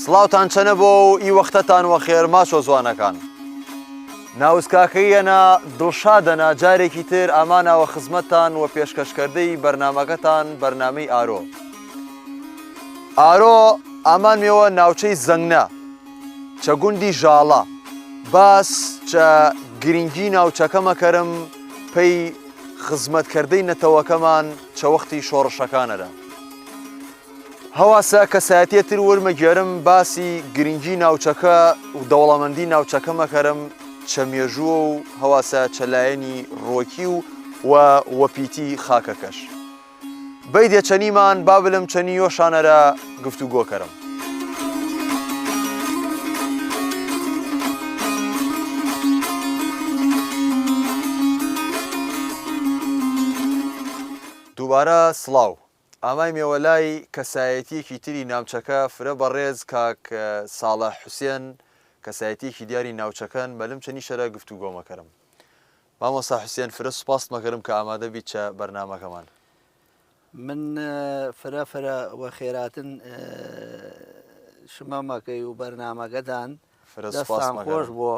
سڵاوتان چەنە بۆ ئی وەختەتان وەخێر ماچۆ جوانەکان. ناوسکاکەیەنە دڵشادەنا جارێکی تر ئاماناوە خزمەتتان و پێشکەشکردەی بەرنمەکەتان بەرنامەی ئارۆ. ئارۆ ئامانمێوە ناوچەی زەنگنە چە گوندی ژاڵە باس چە گرنگی ناوچەکەمەکەرم پێی خزمەتکردەی نەتەوەکەمان چە وەختی شۆڕشەکانەدا. هەواسە کەسایەتیەتر وەرمەگێرم باسی گرنگی ناوچەکە و دەوڵەمەندی ناوچەکەمەکەرم چە مێژووە و هەواسە چەلایەنی ڕۆکی و وەپیتی خاکەکەش. بەیدێ چەنیمان بابلم چەنی یۆشانەرە گفتوگۆکەرم. دووبارە سڵاو. ئامای مێوەلای کەسایەتیەکی تری ناوچەکە فرە بەڕێز کاک ساڵح حوسێن کەسایەتیەکی دیاری ناوچەکەن بەلم چەنی شەرە گفتوگۆمەکەرم. مامۆستا حوسێن فرە سوپاس مەکەرم کە ئامادە بیت چە بەرنامەکەمان. من فرە وەخێراتن شمەمەکەی و بەرنامەکەتان دەستان خۆش بۆ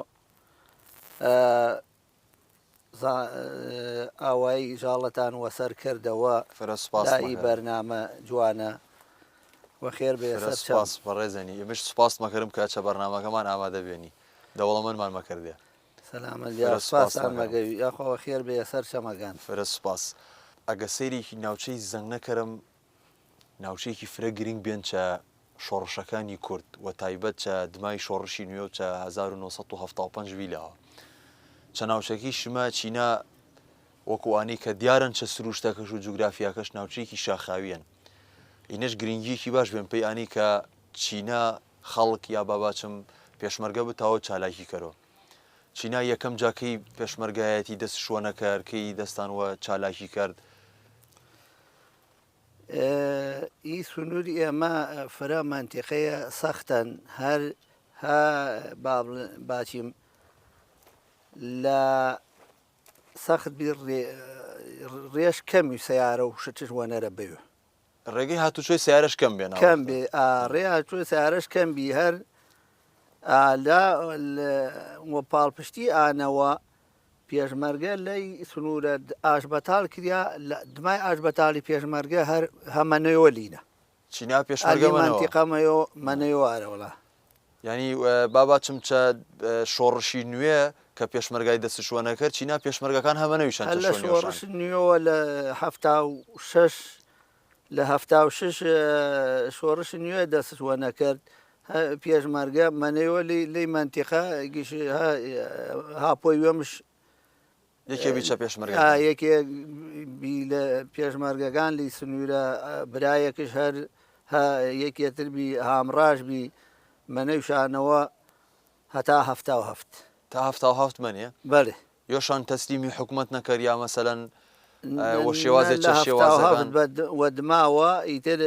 ئاوایی ژاڵەتان وەسەر کردەوە دایی بەرنامە جوانە وەخێر بێ سپاس بەڕێزێنی ئێمەش سوپاس مەکەرم کە چە بەرنامەکەمان ئامادە بێنی دەوڵەمەندمان مەکردێ. سەلامت سپاسان مەگەوی یاخۆ خێر بێ سەر شەمەکان. فرە سوپاس. ئەگە سەیرێکی ناوچەی زەنگ نەکەرم ناوچەیەکی فرە گرنگ بێن چە شۆڕشەکانی کورد و تایبەت چە دمای شۆڕشی نوێ و چە 1975 ویلەوە. چە ناوچەکەی شمە چینە وەکوانی کە دیارن چە سروشتەکەش و جوگرافیاکەش ناوچەیەکی شاخاویەن. ئینەش گرنگیەکی باش بێن پێی ئانی کە چینە خەڵک یا باباچم پێشمەرگە بتاوە چالاکی کەرەوە. چینا یەکەم جاکەی پێشمەرگایەتی دەست شوۆنەکەرکەی دەستانوە چالاکی کرد. ئی سنووری ئێمە فرە منتیقەیە سەختەن هەر باچیم لە سەخت بیر ڕێش کەمی سیارە و شتش وەنەرە بوێ ڕێگەی هاتوچۆی سیارەش کەم بێن کەم بێ ڕێ هاتووە سیارەش کەم بی هەر وە پاڵپشتی ئانەوە پێشمەرگە لەی سنوورە ئاشبەتال کریا دمای ئاشبەتالی پێشمەرگە هەر هەمەنەوە لینە چینا پێشمەرگە منتیقەمەوە منەوەوارەوەڵا ینی باباچم چە شۆڕشی نوێ کە پێشمەرگای دەست شوۆنە کرد چینا پێشمەرگەکان هەمەنەویشان لە شۆڕش نوێەوە لە لە 76 شۆڕش نوێ دەست شوۆنە کرد پێشمەرگە منەوە لی منتیقە هاپۆی وێمش یەکێ بیچە پێشمەرگە یەکێ لە پێشمەرگەکان لی سنوورە برایەکەش هەر یەکێتر بی هامڕاش بی منەوشانەوە هەتا هەفت تا 77 منێ بەێ یۆشان تەسلیمی حکوومەت نەکرد یا مەسەلەن وە شێوازێک وە دماوە ئیتر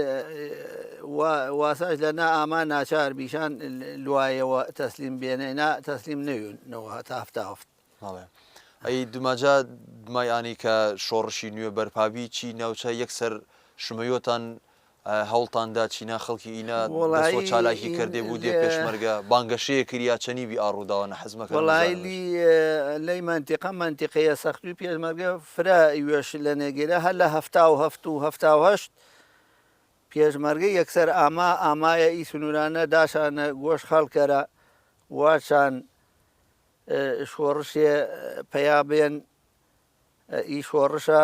واساش لەنا ئامان ناچار بیشان لوایەوە تەسلیم بێنێنا تەسلیم نەوێنەوە هەتا هەفت. ئەی دوماجا دمایانی کە شۆڕشی نوێ بەرپابی چی ناوچە یەکسەر شمەیۆتان هەوڵتاندا چینا خەڵکی ئینە چالاکی کردێ بوو دێ پێشمەرگە بانگەشەیە کریا چەنی بی ئاڕووداوانە حەزمەکە وڵایلی لەی منتیقەیە سەختوی پێشمەرگە فرا وێش لە نێگەرە هەر لە هەفت و 78 پێشمەرگە یەکسەر ئامایە ئی سنوورانە داشانە گۆش خەڵکەرە واچان شۆڕشێ پیا بێن ئی شۆڕشە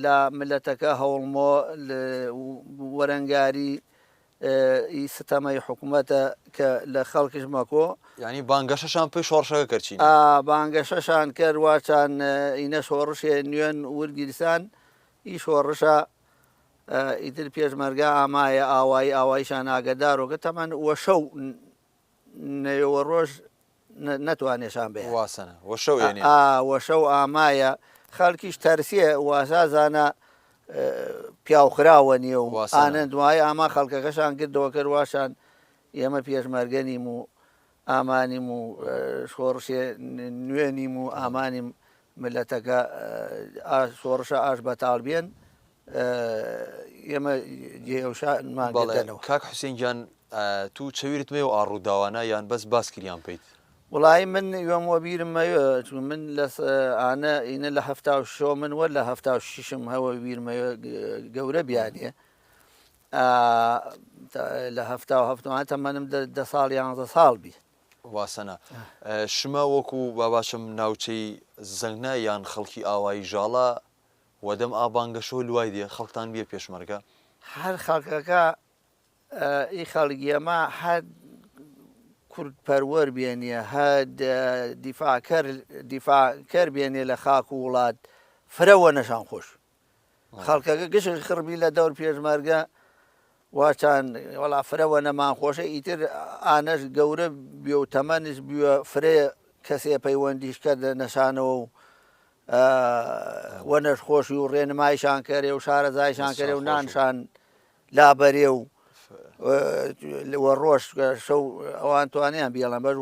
لە ملەتەکە هەوڵمۆ وەرەنگاری ئی ستەمەی حکوومەتە کە لە خەڵکیش مەکۆ ینی بانگەشەشان پێی شۆڕشەکە کردچین بانگەشەشان کرد واچان ئینە شۆڕشێ نوێن وەرگیرسان ئی شۆڕشە ئیتر پێشمەرگە ئامایە ئاواییشان ئاگدارۆکە تەمان وەشەو نەوە ڕۆژ نەتوانێشان بێ واسەنە وەشەو ئامایە خەڵکیش تەرسیە واسازانە پیاوخراوە نیە و ئانە دوای ئاما خەڵکەکەشان کردەوە کرد واشان ئێمە پێشمەرگەنیم و ئامانیم و شۆڕشێ نوێنیم و ئامانیم ملەتەکە شۆڕشە ئاش بەتاڵ بێن ئێمە جێوشانماگەڵێنەوە. کاک حوسێن گیان تو چەویرت مێ و ئاڕووداوانە یان بەس باسکریان پێیت وڵی من یۆم بیرم مەوێ من لە ئانە ئینە لە هەفتا و شۆ من وە لە هەفتا و ششم هەوە بیرمەوە گەورە بیانێ لە هەفتا و هەفتوان تەمەنم 10 ساڵ 11 ساڵ بی واسەنە شمە وەکو باباشم ناوچەی زەنگە یان خەڵکی ئاوایی ژاڵە وەدەم ئابانگەشۆ لوای دێ خەڵتان بێ پێشمەرگە هەر خەڵکەکە ئی خەڵکی ئەمە هەر کورد پەروەەر بێنیە هەر دیفاکەر بێنێ لە خاک و وڵات فرەوە نەشان خۆش خەڵکەکە گشت خڕبی لە دەور پێشمەرگە واچان وەڵا فرەوە نەمان خۆشە ئیتر ئانەش گەورە بێ و تەمەنش بووە فرێ کەسێ پەیوەندیشکە نەشانەوە و وەنەش خۆشی و ڕێنمایشان کەرێ و شارەزایشان کەرێ و نانشان لابەرێ و وەڕۆژ شەو ئەوان توانیان بێڵن بەش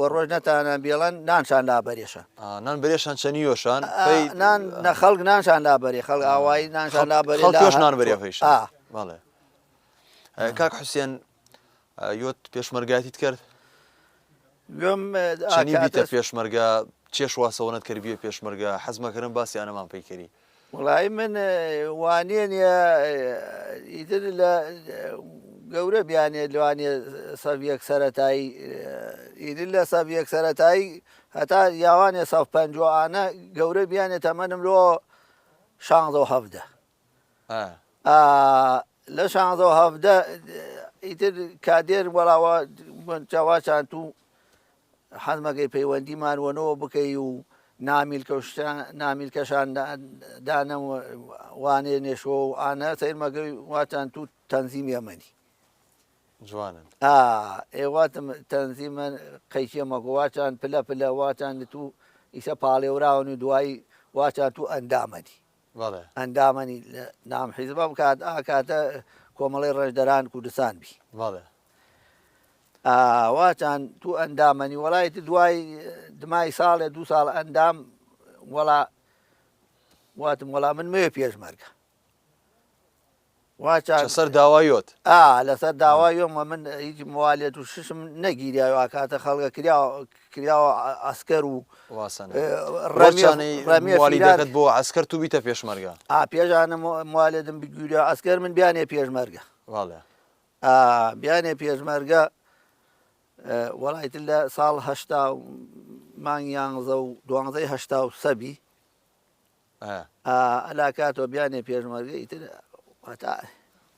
وەڕۆژ نەتانیان بێڵەن نانشان لابەرێشە نان بەرێشان چەنیۆشان خەڵک نانشان لابەرێ خەڵک ئاوایی نانشان لابەرێ خەڵکیۆش نان بەرێ فەیش بەڵێ کاک حوسێن یۆت پێشمەرگاتی کرد چەنی بیتە پێشمەرگە چێش واسەوەنت کرد بێ پێشمەرگە حەزمەکردن باسی ئەنەمان پێیکەری وڵی من وانێنە ئیتر لە گەورە بیانێ لەوانێ سەڤیەک سەرەتایی ئیدر لە سەڤیەک سەرەتایی هەتا یاوانێ 150 گەورە بیانێت تەمەنم لۆ 16 لە 16 ئیتر کادێر وەڵاوە چاواچان تو حەزمەکەی پەیوەندیمان وەنەوە بکەی و نامیلکەشان دانە وانێ نێشۆ و ئانە سەیرمەگەی واتان تو تەنزیمی ئەمەنی جوانن ئێواتم تەنزیمە قەیچێمەکە واچان پلە پلە واتان تو ئیسە پاڵێوراون و دوایی واچان تو ئەندامەنی ئەندامەنی نام حیزبم کات کاتە کۆمەڵی ڕێژدەران کوردستان بی واتان تو ئەندامەنی وەڵایەتی دوای دمای ساڵێ 2 ساڵ ئەندام واتم وەڵا من مەوێ پێشمەرگە سەر داوایۆت لەسەر داوایۆمە من هیچ موالێت و ششم نەگیریاوە کاتە خەڵگە کراوە ئەسکەر و ڕەمیەکەت بۆ ئەسکەر تو بیتە پێشمەرگە پێژانە موالێتم بگوورە ئەسکەر من بیانێ پێشمەرگە بیانێ پێشمەرگە وەڵایتر لە ساڵ هەشتا مانگ 12 سەبی ئەلا کاتەوە بیانێ پێشمەرگە ئیتر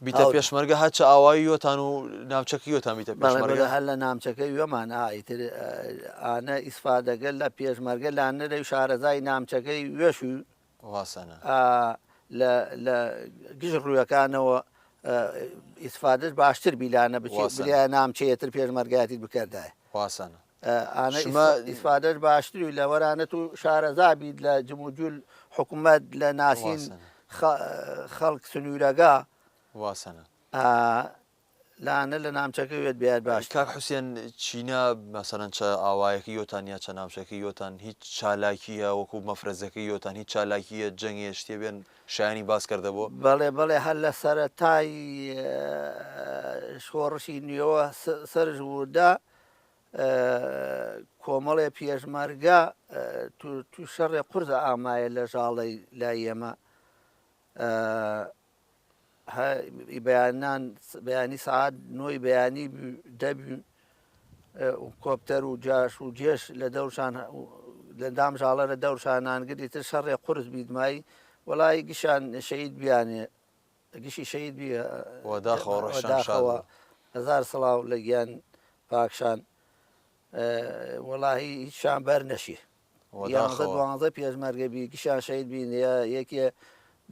بیتە پێشمەرگە هەچە ئاوایی یۆتان و ناوچەکە یۆتان بیتە پێشمەرگە هەر لە نامچەکەی وێمان ئیتر ئانە ئیسفادەگەل لە پێشمەرگە لاانەرەی شارەزای نامچەکەی وێش و واسەنە لە گشت ڕوویەکانەوە ئیسفادەش باشتر بیلانە بچێ نامچەیەتر پێشمەرگایەتی بکردایە واسەنە ئیسفادەش باشتر و لە وەرانەت و شارەزا بیت لە جموجول حکوومەت لە ناسین خەڵک سنوورەگا واسەنە لاانە لە نامچەکەوێت بیاد باش کاک حوسێن چینە مەسەرەن چە ئاوایەکی یۆتان یا چە نامچەکەی یۆتان هیچ چالاکیە وەکو مەفرەزەکەی یۆتان هیچ چالاکیە جەنگێ شتێ بێن شایانی باس کردەبوو بەڵێ هەر لە سەرەتای شۆڕشی نوێوە سەرژ ودا کۆمەڵێ پێشمەرگە تو شەڕێ قورزە ئامایە لە ژاڵی لای ئێمە بەیانی سعات نۆی بەیانی دەبی کۆپتەر و جاش و جێش لە دەورشان لە دام ژاڵە لە دەورشانانگری تر شەڕێ قورس بیدمایی وەڵی گشان شەید بیانێ گشتی شەید وەداخەوە 1000 سڵاو لە گیان پاکشان وەڵاهی هیچشان بەر نەشی 12 پێشمەرگە بی گشان شەید بین یەکێ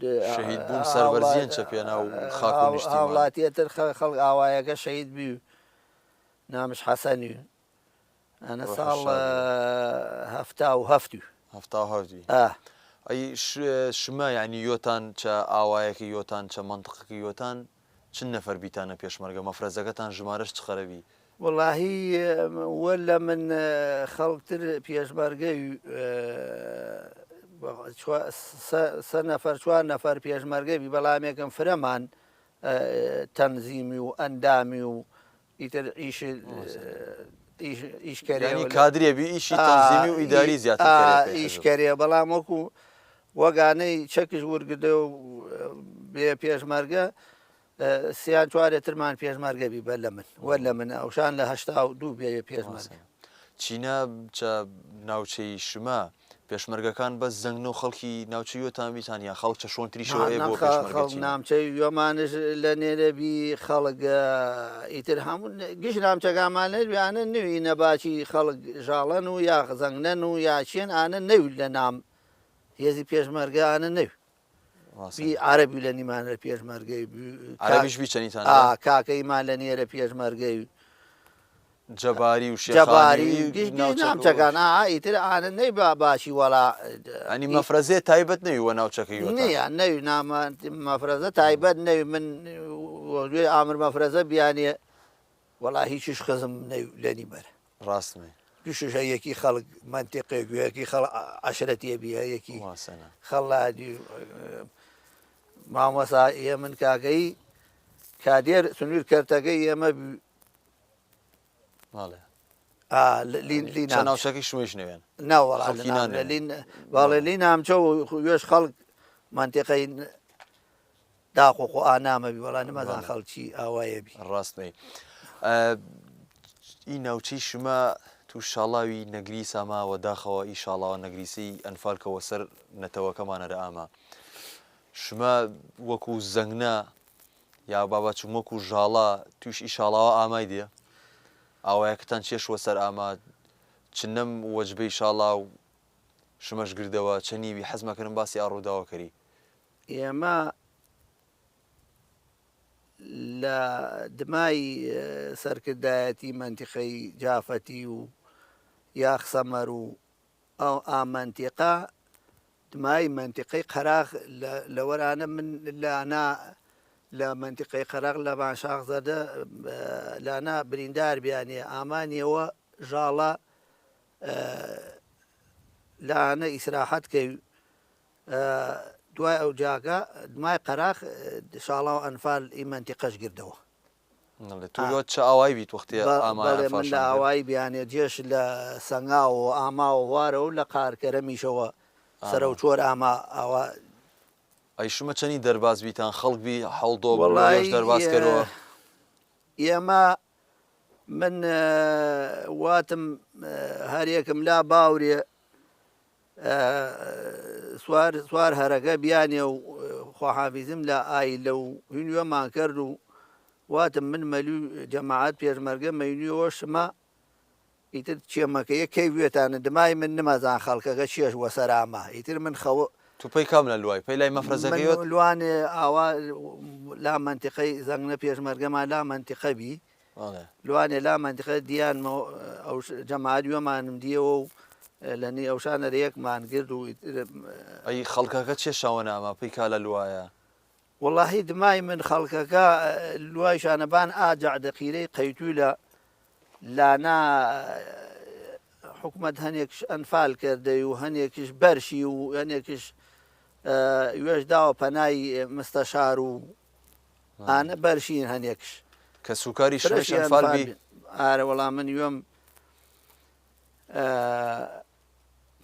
شەهید بوون سەربەرزیان چە پێنا و خاک و نیشتیمان هاوڵاتیەتر خەڵک ئاوایەکە شەید بی و نامش حەسەنی و ئەنە ساڵ 1970 ئەی شمە یعنی یۆتان چە ئاوایەکی یۆتان چە منطقەکە یۆتان چند نەفەر بیتانە پێشمەرگە مەفرەزەکەتان ژمارەش چ خەرەبی وەڵاهی وەلە من خەڵکتر پێشمەرگەی 4 نەفەر پێشمەرگەبی بەڵامێکم فرەمان تەنزیمی و ئەندامی و ئیتر ئیشکاری ینی کادرێ بی ئیشی تەنزیمی و ئیداری زیاتر ئیشکارێ بەڵام وەکو وەگانەی چەکش وەرگدە و بێ پێشمەرگە سیان چوارێترمان پێشمەرگەبی بە لە من وە لە من ئەوشان لە 82 بێ پێشمەرگە چینە ناوچەی شما پێشمەرگەکان بە زەنگنە و خەڵکی ناوچەیۆتان بیتان یا خەڵک چە شۆن تریشەوە بۆ پێشمەرگە نامچەی وێمانش لە نێرەبی خەڵک ئیتر هەموو گشت نامچەکانمان لەویانە نوێی نەباچی خەڵک ژاڵەن و یا زەنگنەن و یا چێن ئانە نەوی لە نام هێزی پێشمەرگانە نەوی عربی لە نیمانە پێشمەرگەی عربیش بیچەنیتان کاکەیمان لە نێرە پێشمەرگەی جەباری و جەباری نامچەکان ئیتر ئانە نەی باشی وەڵا ئەنی مەفرەزێ تایبەت نەوی وە ناوچەکەی نیە نەوی مەفرەزە تایبەت نەوی من وێ ئامر مەفرەزە بیانێ وەڵا هیچیش خزم لە نیمەرە ڕاستمێ دوشە یەکی خەڵک منتیقێکی خەڵ عشرەتێ بیە یەکی خەڵادی مامەسا ئێ من کاکەی کادێر سنوور کەرتەکەی ئێمە ناوچەکەی شوێش نوێن ناوەڵی لی نامچە و وێش خەڵک منتیقەی داخۆخۆ ئانامەبی وەڵا نەمەزان خەڵکی ئاوایەبی ڕاستمەی ئی ناوچەی شما تو شاڵاوی نەگری ساماوە داخەوە ئی شاڵاوە نەگریسی ئەنفالکەوە سەر نەتەوەکەمانەرە ئاما شما وەکو زەنگنە یا باباچوم وەکو ژاڵا توش ئی شاڵاوە ئامای دێ ئاوایەکەتان چێشوە سەر ئاما چنەم وەجبەی شاڵا و شمەش گردەوە چەنیوی حەزمەکردن باسی ئاڕووداوە کەری ئێمە لە دمای سەرکردایەتی منتیقەی جافەتی و یاخسەمەر و ئەو ئامەنتیقا دمای منتیقەی قەراغ لە وەرانە من لانا لە منتیقەی قەراغ لە بانشاخ زەردە لانا بریندار بیانێ ئامانیەوە ژاڵە لاانە ئیسراحەت کەی دوای ئەو جاگە دمای قەراغ شاڵا و ئەنفال ئی منتیقەش گردەوە چ ئاوای بیت وەختی من لە ئاوایی بیانێ جێش لە سەنگا و ئاما و وارە و لە قارکەرەمیشەوە سەرە و چۆر ئاما ئاوا ئەی شمە چەنی دەرباز بیتان خەڵکبی هەڵدۆ دەرباز کردەوە ئێمە من واتم هەرێکم لا باورێ سوار هەرەکە بیانێ و خواحافیزم لە ئای لەو هینوێمان کرد و واتم من مەلوو جەماعەت پێشمەرگە مەینویەوە شمە ئیتر چێمەکەیە کەیوێتانە دمای من نمەزان خەڵکەکە چێش وەسەرامە ئیتر من خەوە توپەی کام لە لوای پێی لای مەفرەزەکەیوت لوانێ ئاوا لا منتیقەی زەنگنە پێشمەرگەمان لا منتیقەبی لوانێ لا منتیقە دییان ئەو جەماعەت وێمانم دیەوە و لەنی ئەوشانە یەکمان گرد و ئەی خەڵکەکە چێ شاوەنامە پێی کا لە لوایە وەڵاهی دمای من خەڵکەکە لوای شانەبان ئاجع دەقیرەی قەیتووی لە لانا حکومت هەنێکش ئەنفال کردەی و هەنێکیش بەرشی و هەنێکیش وێش داوە پەنای مستەشار و ئانە بەرشین هەنێکش کە سوکاری شش ئەنفالبی ئارە وەڵام من وێم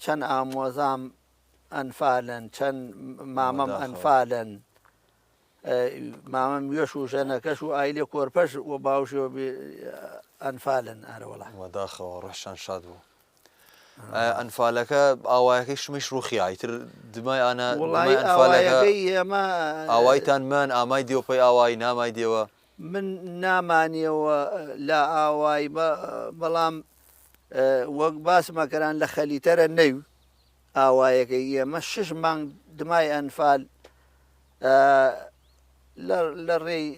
چەند ئامۆزام ئەنفالن چەند مامەم ئەنفالن مامەم وێش و ژەنەکەش و ئایلێ کۆرپەش و باوشەوە ئەنفالن ئارە وەڵام وەداخەوە ڕەشان شاد بوو ئەنفالەکە ئاوایەکەی شمەش ڕوخی ئایتر دمای ئانا ئێمە ئاوایتان من ئامای دێوە پێی ئاوایی نامای دێوە من نامانیەوە لە ئاوای بەڵام وەک باسمەکەران لە خەلیتەرە نەوی ئاوایەکەی ئێمە 6 مانگ دمای ئەنفال لە ڕێی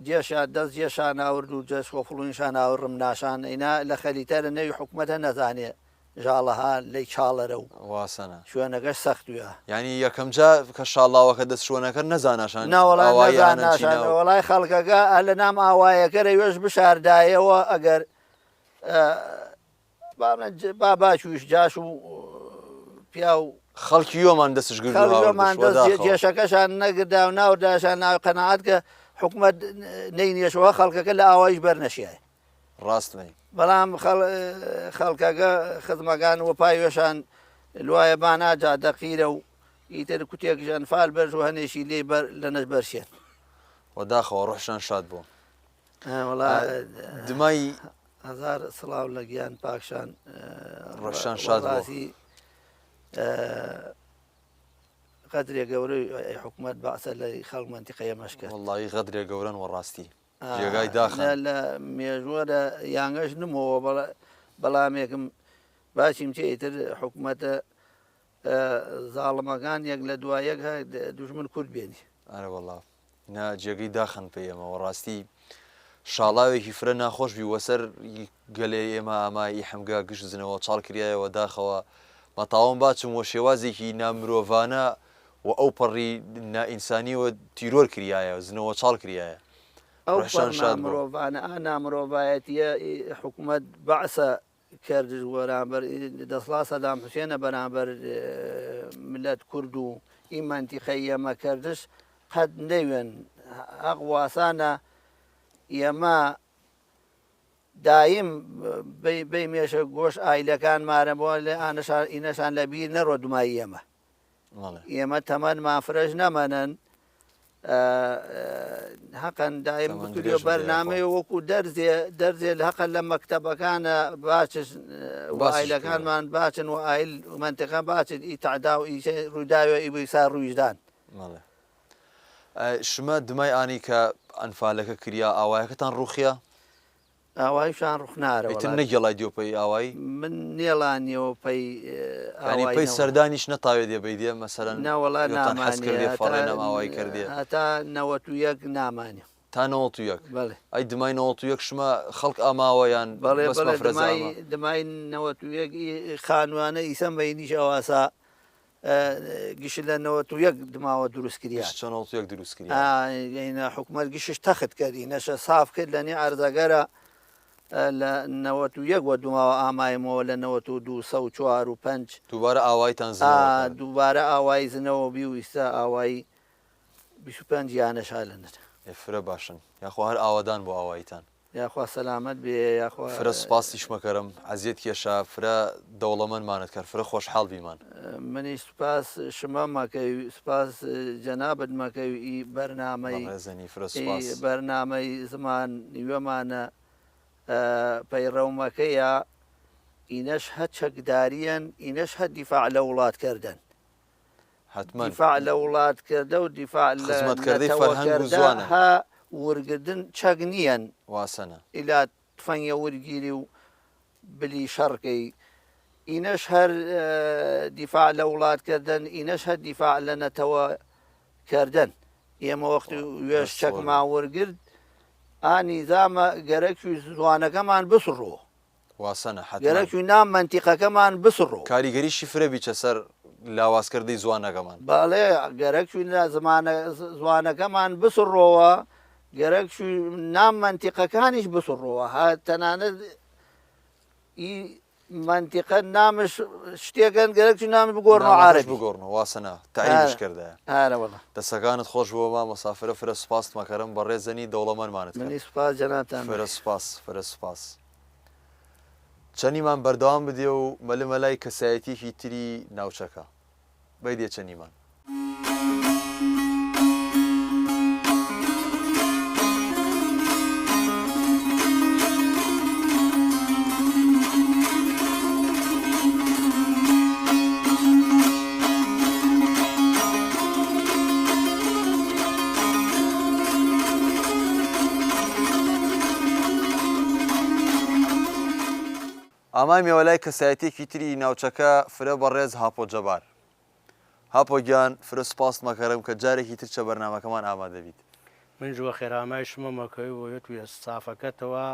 جێشان دەست جێشان ئاورد و جەش وەفڵوینشان ئاورم ناشان ئینا لە خەلیتەرە نەوی حکوومەتە نەزانێ ژاڵەها لی چاڵەرە و واسەنە شوێنەکەش سەختویە ینی یەکەم جا کە شاڵاوەکە دەست شوێنەکە نەزاناشان وەڵای خەڵکەکە لە نام ئاوایەکەرە وێش بشاردایەوە ئەگەر باباچویش جاش و پیا و خەڵکی یۆمان دەستش گێشەکەشان نەگردا و ناورداشان ناو قەنەعات کە حکومەت نینیەشەوە خەڵکەکە لە ئاوایش بەرنەشیایە ڕاستمەی بەڵام خەڵکەکە خزمەکان وە پایوێشان لوایە باناجا دەقیرە و ئیتر کوتێکژان فال بەرژ و هەنێشی لێ لە نەش بەرشێن وەداخەوە ڕۆحشان شاد بوو وڵا دمای هزار سڵاو لە گیان پاکشان ڕۆحشان شاد بوو قدرێ گەورەی حکوومەت باسە لە خەڵک منتیقەیە مەشکە وڵی غەدرێ گەورن وەڕاستی جێگای داخە لە مێژوەرە یانگەش نمەوە بەڵامێکم باشیم تێتر حکوومەتە زاڵمەکان یەک لە دوایەک دوژمن کورد بێنی ئەرە وڵا نا جێگەی داخن پێ ئێمەوە ڕاستی شاڵاوێکی فرە ناخۆش بی وەسەر گەلێ ئێمە ئامایی هەمگا گشت زنەوە چاڵ کریایەوە داخەوە مەتاوم باچم وە شێوازێکی نامرۆڤانە و ئەو پەڕی نائینسانیەوە تیرۆر کریایە زنەوە چاڵ کریایە ئەو مرۆڤانە نامرۆڤایەتیە حکوومەت بەعسە کرد وەرامبەر دەسڵا سەدام حوسێنە بەرامبەر ملەت کورد و ئی منتیقەی ئێمە کردش قەت نەوێن حەق واسانە ئێمە دایم بەی مێشە گۆش ئایلەکانمانە بۆ لێ ئینەشان لە بیر نەڕۆ دومایی ئێمە ئێمە تەمەن مافرەش نەمەنن حەقەن دایم بکرێ بەرنامەی وەکو دەرزێ حەقەن لە مەکتەبەکانە باچش ئایلەکانمان باچن و ئایل منتیقە باچن ئی تەعدا و ڕووداوێ ئیبیسا ڕوویدان شمە دمای ئانی کە ئەنفالەکە کریا ئاوایەکەتان ڕوخیە ئاوایشان ڕوخنارە نەگەڵای دیۆپەی ئاوایی من نێڵانیەوە پەی سەردانیش نەتاوێت دێ بەیدێ مەسەرەن ناوەڵا فەڕێنەم ئاوای کردێ هەتا 91 نامانێ تا 91 بەڵێ ئەی دمای 91 شمە خەڵک ئاماوەیان دمای 91 خانوانە ئیسەم بەینیش ئەواسا گشت لە 91 دماوە دروستکریا دروستکریا حکوومەت گشتش تەخت کردی نەشە ساف کرد لەنێ ئەرزەگەرە لە 91 وە دوماوە ئامایمەوە لە 92 4 و 5 دووبارە ئاوایتان دووبارە ئاوای زنەوە بیویستە ئاوایی 25 یانەشا لەنت فرە باشن یاخوا هەر ئاوادان بۆ ئاوایتان یاخوا سەلامەت بێ یاخوا فرە سوپاسیش مەکەرم عەزیەت کێشە فرە دەوڵەمەندمانت کرد فرە خۆشحاڵ بیمان منی سوپاس شما مەکەوی سوپاس جەنابەت مەکەوی بەرنامەی بەرنامەی زمان نیوەمانە پەیڕەومەکەیە ئینەش هە چەکداریەن ئینەش هە دیفاع لە وڵاتکردن دیفاع لە وڵاتکردە و دیفاع لە خزمەتکردەی فەرهەنگ و زوانە ها وەرگردن چەک نییەن واسەنە ئیلا تفەنگە وەرگیری و بلی شەڕکەی ئینەش هەر دیفاع لە وڵاتکردن ئینەش هەر دیفاع لە نەتەوە کردن ئێمە وەختی وێش چەکما وەرگرت ئانیزامە گەرەکی زوانەکەمان بسڕۆ واسەنە گەرەکی نام منتیقەکەمان بسڕۆ کاریگەریشی فرە بیچە سەر لاوازکردەی زوانەکەمان باڵێ گەرەکی زوانەکەمان بسڕۆوە گەرەکی نام منتیقەکانیش بسڕۆوە ها تەنانەت منتیقە نامش شتێکەن گەرەکی نام بگۆڕنەوە عارەبی بگۆڕنەوە واسەنە تاییدش کردە هارەوەڵە دەسەکانت خۆش بووە ما مەسافرە فرە سوپاس مەکەرم بە ڕێزەنی دەوڵەمەندمانت منی سوپاس جەنابتان فرە سوپاس فرە سوپاس چەندیمان بەردەوام بدێ و مەلمەلای کەسایەتیەکی تری ناوچەکە بەیدێ چەندیمان ئامای مێوەلای کەسایەتێکی تری ناوچەکە فرە بەڕێز هاپۆ جەبار هاپۆ گیان فرە سوپاس مەکەرم کە جارێکی تر چە بەرنامەکەمان ئامادەبیت من ژوە خێرامای شمە مەکەوی وە توێ سافەکەتەوە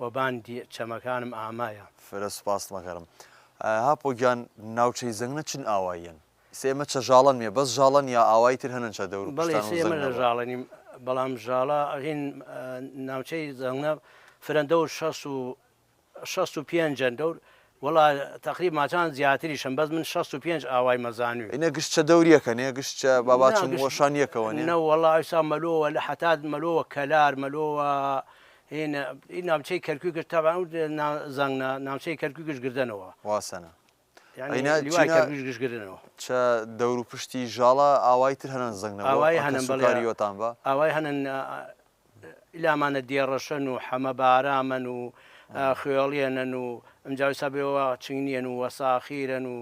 وەباندی چەمەکانم ئامایە فرە سوپاس مەکەرم هاپۆ گیان ناوچەی زەنگنە چن ئاواییان سێمە چە ژاڵەن مێ بەس ژاڵەن یا ئاوای تر هەنن چە دەور بەڵێ سێمە لە ژاڵەنیم بەڵام ژاڵە ئەغین ناوچەی زەنگنە فرەندە و 65 دەور وڵا تقریب ماچان زیاتریشم بەس من 65 ئاوای مەزانوی ئینە گشتە دەوریەکەنێ گشتە باباچم وەشانیەکەوە وەڵا ئەوسا مەلۆوە لە حتات مەلۆوە کەلار مەلۆوە هێنە این ناوچەی کەرکوی کرد تاوان زەنگە ناوچەی کەرکوی گشتگردنەوە واسەنە گشتگردنەوە چە دەور و پشتی ژاڵە ئاوای تر هەنن زەنگنەوە ئاوای هەنن بەڵێریۆتان بە ئاوای هەنن ئیلامانە دێڕەشەن و حەمە بارامن و خوێڵیەنەن و ئەمجاوی سابێەوە چنگنیەن و وەساخیرن و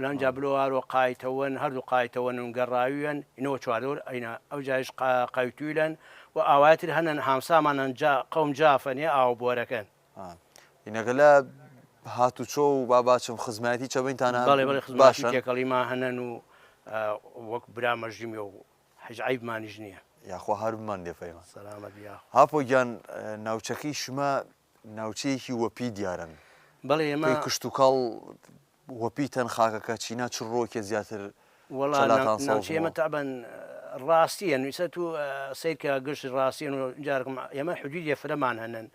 لەنج بلووارۆ قایتەوەن هەردوو قایتەوەن و گەڕاویان ئینەوە چواردەوە ئەینە ئەو جایش قایتویلەن و ئاواتر هەنن هامسامانەن قەوم جافەنێ ئاو بۆرەکەن ئینەگە لە هاتوچۆ و باباچم خزمەتی چەبینتانە بەڵێ خزمەتی تێکەڵیما هەنن و وەک برامەژیمی و حیجعیبمانیش نییە یاخوا هەرمان دێفەیمە سەلامەت یا هاپۆ گیان ناوچەکەی شمە ناوچەیەکی وەپی دیارن بەڵێ ئێمە کشت و کاڵ وەپیتەن خاکەکە چینا چ ڕۆکێ زیاتر ناوچە ئێمە تابەن ڕاستیە نوویسە تو سیرکە گشت ڕاستیان و جارکم ئێمە حدودی فرەمان هەنن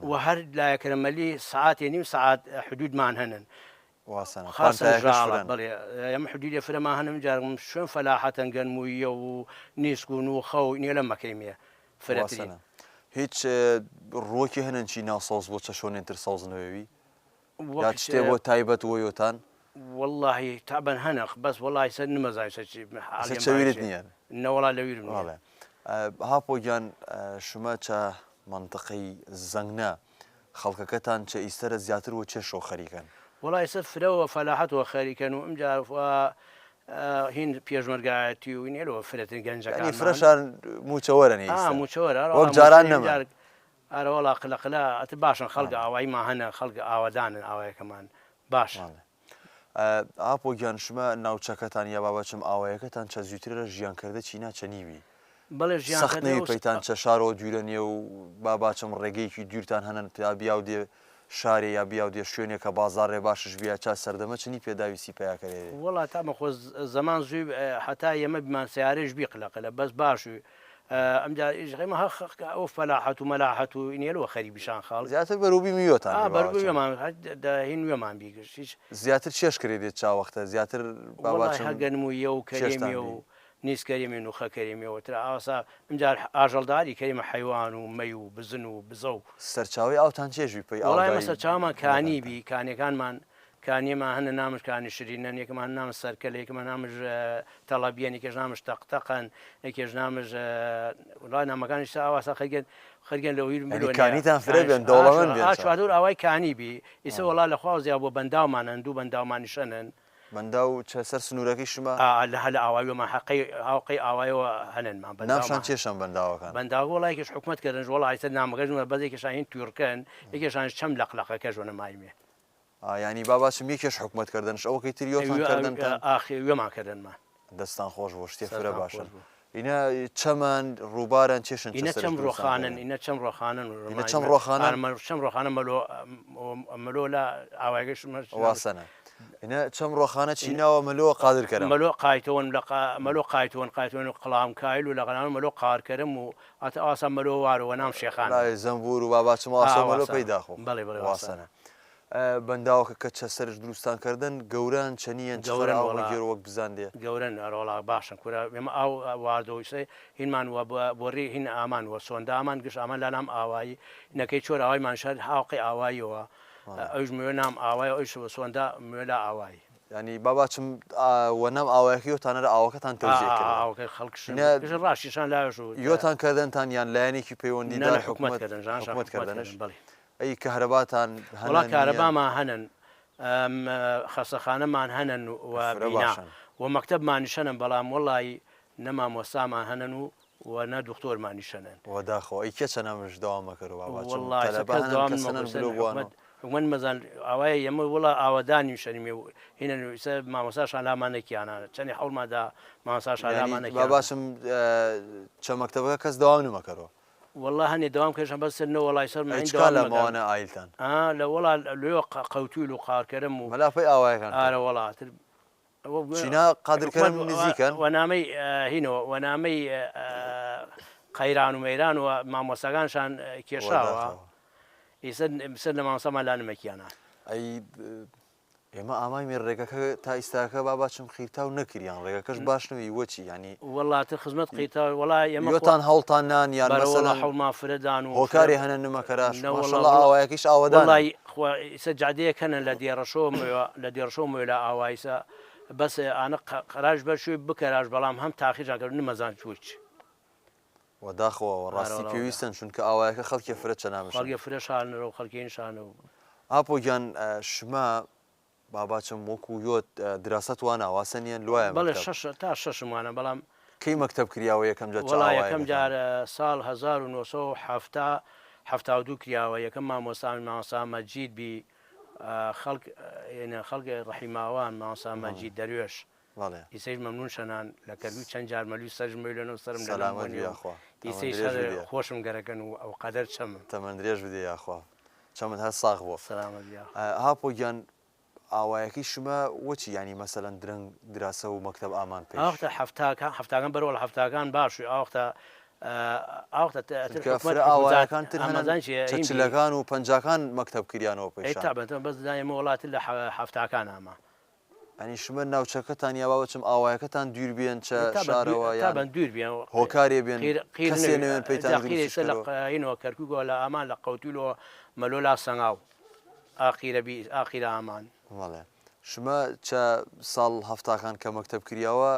و هەر لایەکەرەمەلی سعاتێ نیم سعات حدودمان هەنن بڵێ ئەمە حدودی فرەمان هەنم جارم شوێن فەلاحەتەن گەنموویە و نیسکون و خەو نیە لە مەکەیمێ فرەترە هیچ ڕۆکی هەنن چی ناوسەوز بۆ چەشۆنێتر سەوزنەوەوی یا شتێ بۆ تایبەت وەیۆتان واللهی تابەن هەنەخ بەس وڵی سەر نمەزای چەویرت نییە نەوەڵا لەویر هاپۆ گیان شمە چە منطقەی زەنگنە خەڵکەکەتان چە ئیسەرە زیاتر و چێشۆ خەریکەن وڵی سەر فرەوە فەلاحەتەوە خەریکەن و ئەمجار هین پێشمەرگایەتی و نێرەوە فرەتن گەنجەکانی فرەشان موچەوەرن موچەوەرە وەک جاران نەما ئارەوەڵا قلەقلا ئەت باشن خەڵگە ئاواییمان هەنە خەڵگە ئاوادانن ئاوایەکەمان باشە ئاپۆ گیان شمە ناوچەکەتان یا بابەچم ئاوایەکەتان چە زووترە ژیانکردە چینا چەنیوی بەڵێ ژیانکردنەوەی پەیتان چە شارەوە دوورە نیە و باباچم ڕێگەیەکی دوورتان هەنن تا بیاو دێ شارێ یا بیاو دێ شوێنێکە بازارڕێ باشش بیا چا سەردەمە چنی پێداویستی پیاکەێ وڵا تامە خۆ زەمان زووی حتا ئێمە بیمان سیارێش بیقلەقلە بەس باشوی ئەمجا ئیژغێمە ئەو فەلاحەت و مەلاحەت و ئینێلەوە خەریبیشان خاڵ زیاتر بەروبی میوەتان بەروبیمان هین وێمان بیگەشت هیچ زیاتر چێش کرێ دێت چاوەختە زیاتر باباچ هەگەنمویە و کەرێمی و نیسکەریمێن و خەکەریمیەوەتر ئاسا ئەمجار ئاژەڵداری کەریمە حیوان و مەی و بزن و بزە و سەرچاوی ئاوتان چێژوی پێی وڵای مەسەر چاومان کانیبی کانەکانمان کانیێمان هەنە نامش کانی شرینەن یەکمان نامە سەرکەل یەکمان نامژ تەڵەبیان یەکێش نامش تەقتەقەن یەکێش نامژ وڵای نامەکانی ئاواسا خەرگەن لە ویر کانیتان فرە بێن دەوڵەمەند چوادور ئاوای کانیبی ئیسە وڵا لە خوازیا بۆ بەنداومانن دوو بەنداومانیشەنن بەندا و چەسەر سنوورەکەی شمە لە هەل ئاوایەوەمان حەقی ئاوایەوە هەننمان نامشان چێشم بەنداوەکان بەندا وڵایکیش حکومت کردن وڵ ئایسە نامەگەژمە بەزێکیشاهین تورکن یەکێشان چەم لەقلەقەکە ژۆنە مایمێ ینی باباچم یەکێش حکومت کردنش ئەوەکەی تریۆتان وێمان کردنمان دەستان خۆش بۆ شتێ فرە باشن ئینە چەمان ڕووباران چێشن ئینە چەم ڕۆخانن ئینە چەم ڕۆخانن چەم ڕۆخانە چەم ڕۆخانە مەلۆ لە ئاوایگەش واسەنە ئینە چەم ڕۆخانە چیناوە مەلۆوە قادرکەرە مەلۆ قایتەوەن مەلۆ قایتەوەن و قڵام کایل و لەقەنان مەلۆ قارکەرم و ئاتە ئاسا مەلۆ وارەوە نام شێخان زەمبور و باباچم ئاسا مەلۆ پەیداخۆ بەڵێ واسەنە بەنداوەکە کە چەسەرش دروستانکردن گەوران چەنیەن گەورە وەک بزاندێ گەورن ئەرۆڵا باشن کورە ئێمە ئاو واردەوەیسە هینمان وە بۆ ڕێ هین ئامان وە سۆندا ئامان گشت ئامان لا نام ئاوایی نەکەی چۆر ئاوایمان شار هاوقی ئاواییەوە ئەوش موێ نام ئاوای ئەوش سۆندا موێلا ئاوایی ینی باباچم وەنەم ئاوایەکە یۆتانەرە ئاوەکەتان تەوزیێ خەڵکیش ڕاشیشان لاش و یۆتان کردنتان یان لایەنێکی پەیوەندیدار حکومت کردنش بڵێ ئەی کەهرەباتان وڵا کارەبامان هەنن خەسەخانەمان هەنن و بینا و مەکتەبمانیشەنن بەڵام وڵی نەمامۆستامان هەنن و نە دکتۆرمانیشەنن وەداخۆ ئەی کێ چەنەمش داوامەکەەوە من مەزان ئاوای ئەمە وڵا ئاوادانی شەریمێ و هینە نوویسە مامۆسا شالامانێکیانە چەندی حوڵمادا مامۆسا شالامانێک باشم چە مەکتەبەکە کەس داوام نمەکەەوە والله هەنێ داوام کەشم بەس وڵای سەر لە ماوانە ئایلتان لە وڵا لێ قەوتویل و قارکەرم و مەلافی ئاوایەکان ئارە وڵاتر چینا قادرکەرم نزیکەن وەنامەی هینەوە وەنامەی قەیران و مەیران و مامۆساگانشان کێشاوە ئیسەر لە مامۆسامان لا نمەکیانە ئەی ئێمە ئامای ڕێگەکە تا ئیستاکە باباچم خیرتا و نەکریان ڕێگەکەش باشنەوەی وەچی ینی وڵاتە خزمەت قیتەوە وڵای ئێمە یۆتان هەڵتان نان یان بەرەوەڵە مەسەلەن حڵما فرەدان و هۆکاری هەنە نمەکەراش نەوەڵڵا ماشەڵڵا ئاوایەکیش ئاوەدان وڵی ئیسە جادەیەکەنە لە دێڕەشۆ لە ئاوایسە بەس ئانە قەراش بەر شوێ بکەراش بەڵام هەم تاقیژاکە نمەزان چوچ وەداخەوە ڕاستی پێویستن چونکە ئاوایەکە خەڵکی فرە چەنامش خەڵگە فرەشانەوە و خەڵکیشانە و ئاپۆگیان شما باباچم وەکو یۆت دراست وانە ئاواسەنیان لوایە بەڵێ تا شەشمانە بەڵام کەی مەکتب کریاوە یەکەم جا وڵا یەکەم جارە ساڵ 1970 کراوە یەکەم مامۆسامەجید بی خەڵک ڕحیماوان مامۆسامەجید دەروێش ئیسەیش مەمنون شەنان لە کەلوو چەند جار مەلوی سەرژمە لەنەوە سرم سەلامەتیخوا ئیسەی خۆشم گەرەکەن و ئەو قەدەر چەمە تەمەندرێژ بدێ یاخوا چەمن هەر ساغ بۆ هاپۆگیان ئاوایەکەی شمە وەچی ینی مەسەلەن درەنگ دراسە و مەکتب ئامان پێ ئاختە هەفتاکان بەرەوە لە هەفتاکان باشوی ئاوایەکان تر چلەکان و پەنجاکان مەکتب کریانەوە پێ بەس دایمە وڵاتی لە هەفتاکان ئاما ئەنی شمە ناوچەکەتان یا باوەچم ئاوایەکەتان دوور بێن چە شارەوە یان دوور بێن هۆکارێ بێن قیرنەوێن پێیتانەوە کەرکووگۆ لە ئامان لە قەوتولەوە مەلۆلا سەنگاو ئاخیرە ئامان وڵێ شمە چە ساڵ هەفتاکان کە مەکتب کریاوە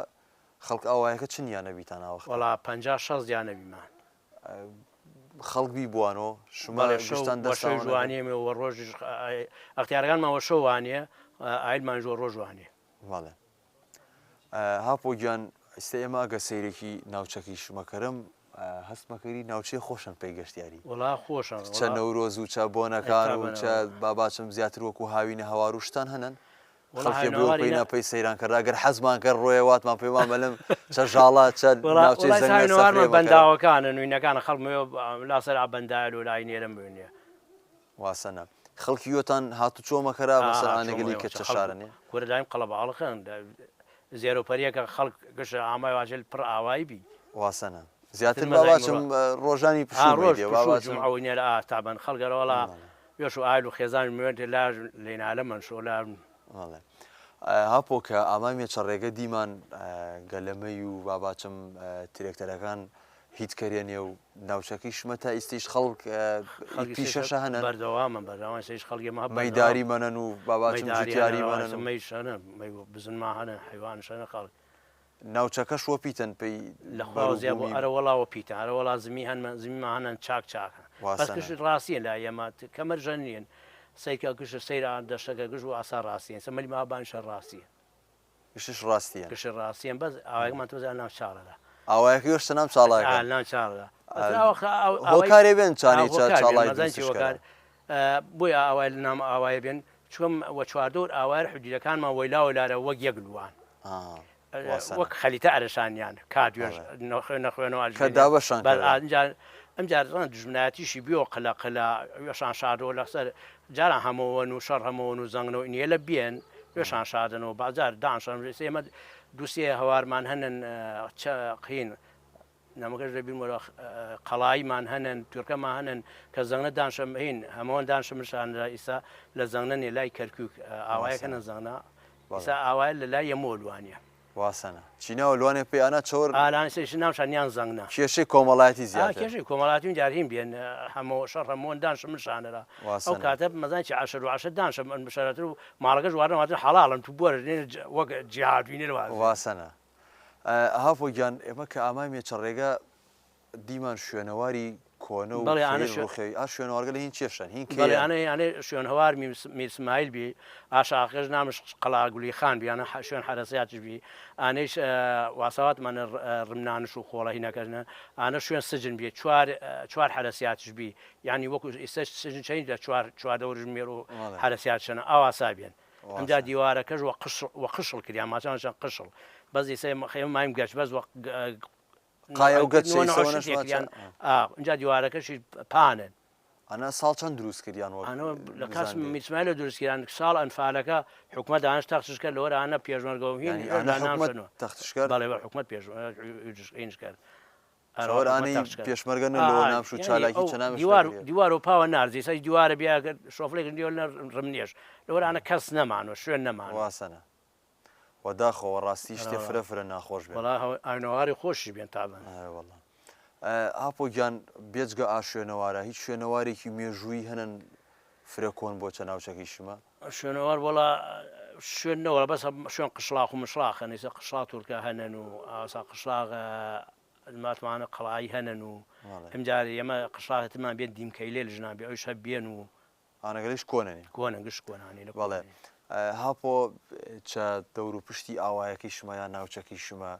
خەڵک ئاوایەکە چنیانە بیتانەوە وڵا 50 دیانە بیمان خەڵک بی بووانەوە شمە شتان دەشەی جوانیەوە ڕۆژ ئەختیارەکانماوە شەوانە ئایلمان زۆر ڕۆژوانێ وڵێ هاپۆگیان ئێستا ئێمە ئەگە سەیرێکی ناوچەکی شمەکەرم هەستمەکەری ناوچەی خۆشن پێی گەشتیاری وڵا خۆشن چە نەورۆز و چە بۆنەکان و چە باباچم زیاتر وەکو هاوینە هەوار و شتان هەنن خەڵکی بۆی نەپەی سەیران کرد ئەگەر حەزمان کە ڕۆیە واتمان پێمان مەلم چە ژاڵا چە ناوچەی زەنگەوارمە بەنداوەکانە نوینەکان خەڵمەوە لاسەر ئابندایل و لای نێرم بوێنێ واسەنە خەڵکی یۆتان هاتو چۆمەکەرا بەسەرانەگەلی کە چە شارنێ کوردایم قەڵەباڵخن زێرۆپەریەکە خەڵک گەشە ئامای واژل پڕ ئاوایی بی واسەنە زیاتر باباچم ڕۆژانی پشڕۆژماوینێ لە ئاتابن خەڵگەرەوەڵا پێش و ئایل و خێزان موێنێ لا لێنالە من شۆلا هاپۆکە ئامامێ چڕێگە دیمان گەلەمەی و باباچم ترێکتەرەکان هیچ کەرێنێ و ناوچەکەی شمە تا ئیسیش خەڵک پیشەشە هەنە بەردەوامە بەردەوام سێش خەڵکی مەیداری مەنەن و باباچم جوتیاری مەنەن مەیشانە بزنما هەنە حیوانشانە خەڵک ناوچەکەش وە پیتەن پێی لەخوازیە بۆ ئەرەوەڵاوە پیتە ئەرەوەڵا زمی هەن زمیما هەنن چاکە بەسکەش ڕاستیە لا ئێمە کەمەرژە نیەن سەیکە گشت سەیران دەشتەکە گشت و ئاسا ڕاستیە سەمەلی مابانشە ڕاستیە گشتش ڕاستیە گشت ڕاستیان بەس ئاوایەکمان تۆزیان ناو چاڵەدا ئاوایەکە گەشتە نام چاڵایەکە ناو چاڵەدا هۆکارێ بێن چانی چاڵای بۆی ئاوای لە نام ئاوایە بێن چۆم وە چواردۆر ئاوای حجیرەکانمان وەیلاوە لارە وەک یەک لوان وەک خەلیتە ئەرشانیان کاتێژ نەخوێنەوە دابەشان ئەمجار ڕەن دژمنایەتیشی بیۆ قەلەقەلا وێشان شادەوە لەسەر جاران هەمەوەن و شەڕ هەمەوەن و زەنگنەوە نیە لە بێن وێشان شادنەوە بازار دانشان ئێمە دووسێ هەوارمان هەنن قین نامەکەش دەبین وەرە قەڵاییمان هەنن تورکەمان هەنن کە زەنگنە دانشەم هین هەمەوەن دانشمشان ئیسا لە زەنگنە لای کەرکک ئاوایەکەنە زەنگنا ئیسا ئاوای لە لای یەمۆلوانە واسەنە چیناوە لوانێ پێیانە چۆر ئالانسێش ناوشانیان زەنگنا کێشەی کۆمەڵایەتی زیاد کێشەی کۆمەڵاتیون جارهیم بێن هەمەوە شەڕ هەمۆن دانشمشانەرە ئەو کاتە مەزانکی عشر دانشە بشارەتر و ماڵەکەش واردەماتر حەڵاڵن تو بۆرە وەک جیهادوینێ واسەنە هاپۆگیان ئێمە کە ئامامێ چڕێگە دیمان شوێنەواری کۆنە و شوێنەوارگە لە هین چێشن هینیانێ شوێن هەوار میرسمایل بی ئاشاقش نامش قەڵاگولی خان بیانە شوێن حرەسیاتش بی ئانەیش واسەواتمانە ڕمنانش و خۆڵە هینەکەنە ئانە شوێن سجن بێ چوار حرەسیاتش بی ینی وەکو ئێستا سجن چین لە چواردە ژمێر و حرەسیاتشنە ئاواسا بێن ئەمجا دیوارەکەش وە قشڵ کردیان ماچانشان قشڵ بەزی سێ خێم مایم گەشت بەس اینجا دیوارەکەشی پانن ئەنا ساڵ چەند دروست کردیان لە کاس میسمایلە دروستکردیان ساڵ ئەنفالەکە حکومەت دانش تەخشکرد لەوەرە ئەنە پێشمەرگەوهین تەختشکرد بەڵێ حکومەت پێشکرد شەوەرانەی پێشمەرگە لەوە نامش و چالاکی چەنامش دیوار و پاوە نارزی سەی دیوارە بیاگەر شۆفلێک دیۆ ڕمنێش لەوەرانە کەس نەمانەوە شوێن نەمان واسەنە وەداخەوە ڕاستی شتێ فرە ناخۆش بێت ئاینەواری خۆشی بێن تابن ئاپۆ گیان بێجگە ئاشوێنەوارە هیچ شوێنەوارێکی مێژووی هەنن فرە کۆن بۆ چە ناوچەکەی شمە شوێنەوار وڵا شوێنەوە بەس شوێن قشلاق و مشلاخە نیسە قشڵا تورکە هەنن و ئاسا قشلاغ ماتمانە قەڵایی هەنن و ئەمجاری ئێمە قشڵاتمان بێت دیمکەی لێ ژنابێ ئەوش هە بێن و ئانەگەلیش کۆننی کۆنە گشت کۆنانی لە بەڵێ هاپۆ چە دەور و پشتی ئاوایەکەی شمە یا ناوچەکەی شمە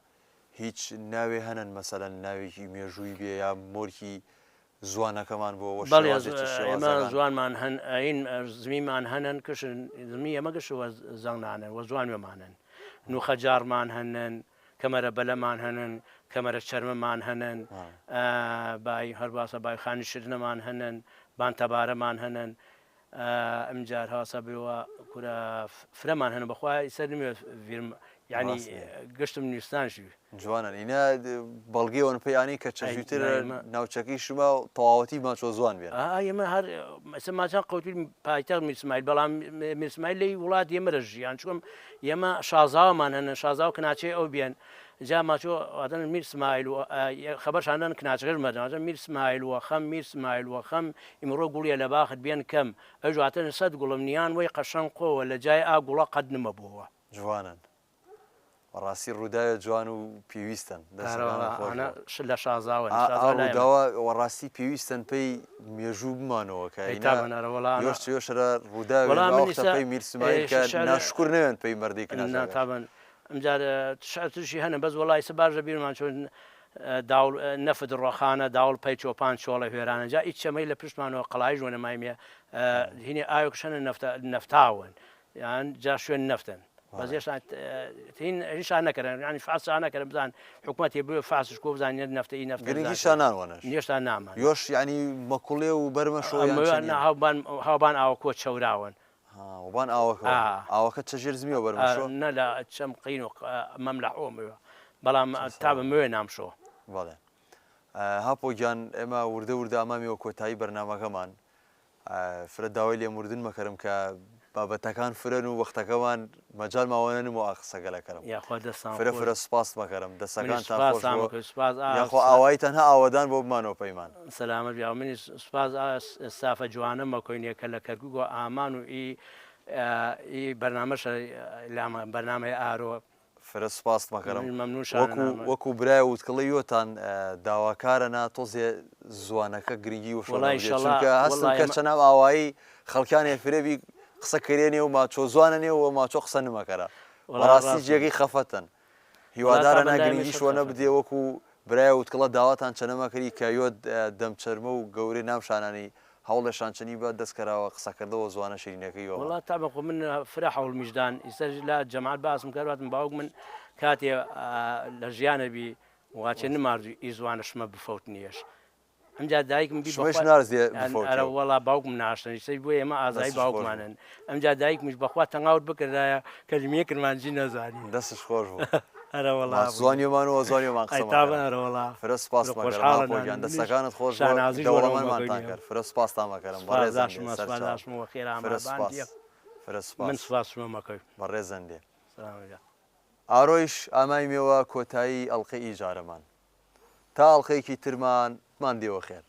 هیچ ناوێ هەنن مەسەلەن ناوێکی مێژووی بێ یا مۆرکی زوانەکەمان بۆ ئێمە زوانمان هەن ئین زمیمان هەنن کشن زمی ئەمە گەشەوە زەنگانن وە زوانوێمانن نوخەجارمان هەنن کەمەرە بەلەمان هەنن کەمەرە چەرمەمان هەنن بای هەرباسە بای خانی شرنەمان هەنن بانتەبارەمان هەنن ئەمجار هاسە بێەوە کورە فرەمان هەن بەخوای سەر نمێت ینی گەشتم نووسستانشی جوانن ئینە بەڵگەیەوەن پێیانی کە چەژووتر ناوچەکەی شمە و تەواوەتی ماچۆ زوان بێن ئێمە هەر ماچان قوتوی پایتەخ میرسمایل بەڵام میرسمایل لی وڵات ئێمەرە ژیان چۆم ئێمە شازاومان هەنە شازا و کناچێ ئەو بێن جا ماچۆ ئادەن میرسمایل و خەبەرشاندن کناچەکەش مەدەناجە میرسمایل وەخەم میرسمایل وەخەم ئیمڕۆ گوڵیە لە باخت بێن کەم ئەو جواتەن سەد گوڵم نیان وەی قەشەنگ قۆوە لە جای ئا گوڵە قەت نمە بووە جوانن ڕاستی ڕووداوە جوان و پێویستن لە شازاوە ڕاستی پێویستن پێی مێژوو بمانەوە کەشرە ڕووداوی میرسمایل ناشکر نوێن پێی مردێکی تابن ئەمجار شتشی هەنە بەس وڵی سە باشە بیرمان چۆن نەفت ڕۆخانە داوڵ پەی چۆپان چۆڵە هێرانە جا هیچ چەمەی لە پشتمانەوە قەڵای ژوەنە مایمێ هینی ئاوکشەنە نەفتاون یان جا شوێن نەفتن هیچ نەکەن ینی فاسان نەکەن بزان حکوومەتی بێ فاسش کۆ بزانێت نەفتەی نەفتگرنگیشانانوانە هێشتا نامان یۆش ینی مەکوڵێ و بەرمەشۆ هاوبان ئاوە کۆ چەوراون وبان ئاوەکە چەژێر زمیەوە بەرمەشۆ نە لە چەم قین و مەم لە ئۆمەوە بەڵام تا بە موێ نامشۆ بەڵێ هاپۆ گیان ئێمە وردە وردە ئامامیەوە کۆتایی بەرنامەکەمان فرە داوای لێموردن مەکەرم کە بابەتەکان فرن و وەختەکەمان مەجال ماوەنە نمەوە ئاخسەگە لەکەرم فرە سپاس مەکەرم دەسەکان یاخۆ ئاوایی تەنها ئاوەدان بۆ بمانەوە پەیمان سەلامەت بیا منی سپاس سافە جوانە مەکۆینیەکە لە کەرگووە ئامان و ئی بەرنامەش بەرنامەی ئارۆ فرە سپاس مەکەرم وەکو برای وتکڵی یۆتان داواکارەنا تۆزێ زوانەکە گرنگی و هەستن کە چەناو ئاوایی خەڵکیانێ فرێبی قسە کرێنێ و ماچۆ زوانە نێ و ماچۆ قسە نمەکەرە ڕاستی جێگەی خەفەتن هیوادارە ناگرنگی شوەنە بدێ وەکو برای وتکڵە داواتان چەنەمەکەری کە یۆ دەمچەرمە و گەورەی نامشانانی هەوڵێشانچنی بە دەستکەراوە قسەکردەوە زوانە شیرینەکەیەوە وڵات تا بەخۆ من فرە حەوڵ میژدان ئیسەر لە جەماعەت باسم کردواتم باوک من کاتێ لە ژیانەبی واچێ نماردوی ئی زوانەشمە بفەوت نیەش ئەمجا دایکم ئەرە وەڵا باوکم ناشتنی سەی بۆ ئێمە ئازایی باوکمانن ئەمجا دایکمش بەخوا تەنگاوت بکردایە کەلیمەیە کردمانجی نەزانی دەستش خۆش بوو هەرەوەڵا زوانیێمانەوە زوانیێمان قسەمانەوەڵا فرە سپاس مەکەرم دەستەکانت خۆش دەوڵەمانتان کرد فرە سپاستان مەکەرم من سپاسمە مەکەی بەڕێزەندێ ئارۆیش ئامای مێوە کۆتایی ئەڵلقەی ئیجارەمان تا ئەڵلقەیەکی ترمان دێوە خێر